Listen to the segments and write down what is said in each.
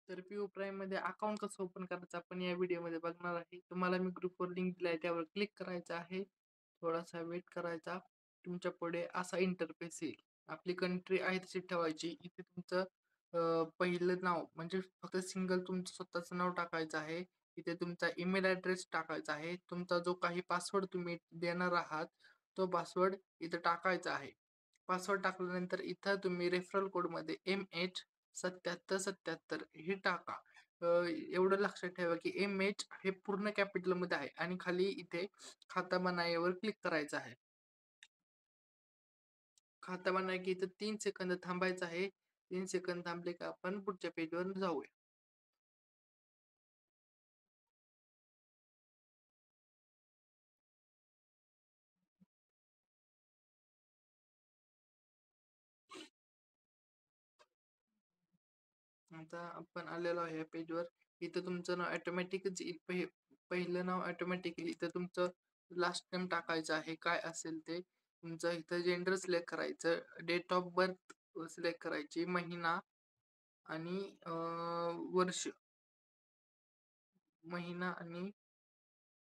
तर PU प्राईममध्ये account कसं open करायचं आपण या व्हिडिओमध्ये बघणार आहे. तुम्हाला मी ग्रुपवर लिंक दिली आहे, त्यावर क्लिक करायचं आहे. थोडासा वेट करायचा. तुमच्या पुढे असा इंटरफेस येईल. आपली कंट्री आहे तशी ठेवायची. इथे तुमचं पहिलं नाव म्हणजे फक्त सिंगल तुमचं स्वतःचं नाव टाकायचं आहे. इथे तुमचा ईमेल ॲड्रेस टाकायचा आहे. तुमचा जो काही पासवर्ड तुम्ही देणार आहात, तो पासवर्ड इथं टाकायचा आहे. पासवर्ड टाकल्यानंतर इथं तुम्ही रेफरल कोडमध्ये MH7777 हे टाका. एवढं लक्षात ठेवा की MH हे पूर्ण कॅपिटलमध्ये आहे आणि खाली इथे खाता बनायावर क्लिक करायचं आहे. खाता बनाय की इथं 3 सेकंद थांबायचं आहे. 3 सेकंद थांबले की आपण पुढच्या पेजवर जाऊया. आता आपण आलेलो आहे या पेजवर. इथं तुमचं नाव ऑटोमॅटिकच येईल. पहिलं नाव ऑटोमॅटिकली इथं तुमचं लास्ट नेम टाकायचं आहे. काय असेल ते. तुमचं इथं जेंडर सिलेक्ट करायचं. डेट ऑफ बर्थ सिलेक्ट करायची. महिना आणि वर्ष. महिना आणि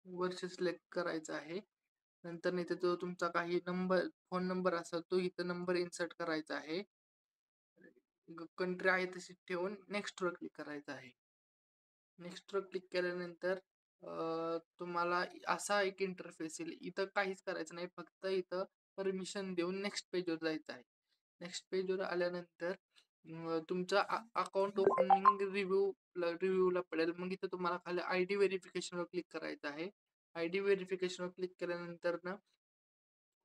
वर्ष सिलेक्ट करायचं आहे. नंतर इथे जो तुमचा काही नंबर फोन नंबर असेल तो इथं नंबर इन्सर्ट करायचा आहे. कंट्री आहे तशी ठेवून नेक्स्टवर क्लिक करायचं आहे. नेक्स्टवर क्लिक केल्यानंतर तुम्हाला असा एक इंटरफेस येईल. इथं काहीच करायचं नाही, फक्त इथं परमिशन देऊन नेक्स्ट पेजवर जायचं आहे. नेक्स्ट पेजवर आल्यानंतर तुमचं अकाउंट ओपनिंग रिव्ह्यूला पडेल. मग इथं तुम्हाला खाली आय डी व्हेरिफिकेशनवर क्लिक करायचं आहे. आय डी व्हेरिफिकेशनवर क्लिक केल्यानंतर ना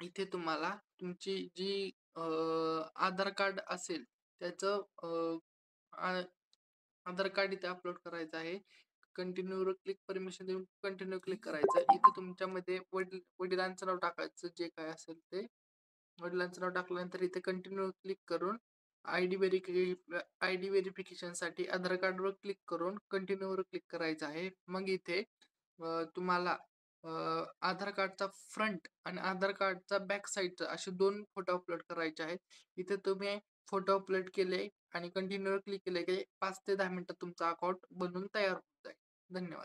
इथे तुम्हाला तुमची जी आधार कार्ड असेल त्याचं आधार कार्ड इथे अपलोड करायचं आहे. कंटिन्यूवर क्लिक परमिशन देऊन कंटिन्यू क्लिक करायचं. इथे तुमच्यामध्ये वडिलांचं नाव टाकायचं जे काय असेल ते. वडिलांचं नाव टाकल्यानंतर इथे कंटिन्यू क्लिक करून आय डी व्हेरिफिकेशनसाठी आधार कार्डवर क्लिक करून कंटिन्यूवर क्लिक करायचं आहे. मग इथे तुम्हाला आधार कार्डचा फ्रंट आणि आधार कार्डचा बॅक साईडचा असे 2 फोटो अपलोड करायचे आहेत. इथे तुम्ही फोटो अपलोड केले आणि कंटिन्यूवर क्लिक केले की 5 ते 10 मिनिटात तुमचा अकाउंट बनून तयार होत आहे. धन्यवाद.